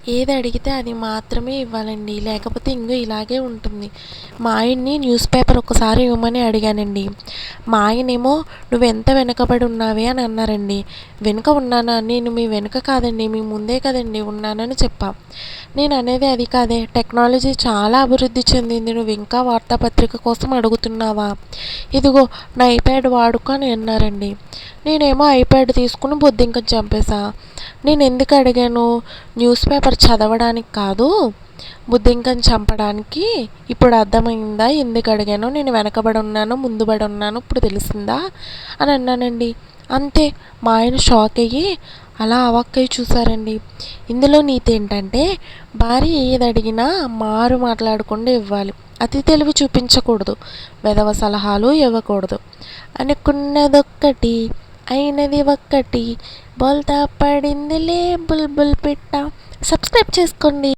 ఏది అడిగితే అది మాత్రమే ఇవ్వాలండి. లేకపోతే ఇంగో ఇలాగే ఉంటుంది. మా ఆయన్ని న్యూస్ పేపర్ ఒకసారి ఇవ్వమని అడిగానండి. మా ఆయనేమో "నువ్వెంత వెనకబడి ఉన్నావే" అని అన్నారండి. వెనుక ఉన్నానా? నేను మీ వెనుక కాదండి, మీ ముందే కదండీ ఉన్నానని చెప్పా. నేను అనేది అది కాదే, టెక్నాలజీ చాలా అభివృద్ధి చెందింది. నువ్వు ఇంకా వార్తాపత్రిక కోసం అడుగుతున్నావా? ఇదిగో నా ఐప్యాడ్ వాడుకో అని అన్నారండి. నేనేమో ఐప్యాడ్ తీసుకుని బొద్దింకను చంపేశా. నేను ఎందుకు అడిగాను? న్యూస్ పేపర్ చదవడానికి కాదు, బుద్ధింకని చంపడానికి. ఇప్పుడు అర్థమైందా ఎందుకు అడిగానో? నేను వెనకబడి ఉన్నానో ముందుబడి ఉన్నానో ఇప్పుడు తెలిసిందా అని అన్నానండి. అంతే. మా ఆయన షాక్ అయ్యి అలా అవాక్కయ్యి చూసారండి. ఇందులో నీతి ఏంటంటే భార్య ఏది అడిగినా మారు మాట్లాడకుండా ఇవ్వాలి. అతి తెలివి చూపించకూడదు, వెధవ సలహాలు ఇవ్వకూడదు. అనుకున్నదొక్కటి అయినది ఒక్కటి, బోల్తా పడిందిలే బుల్బుల్ పిట్ట. సబ్స్క్రైబ్ చేసుకోండి.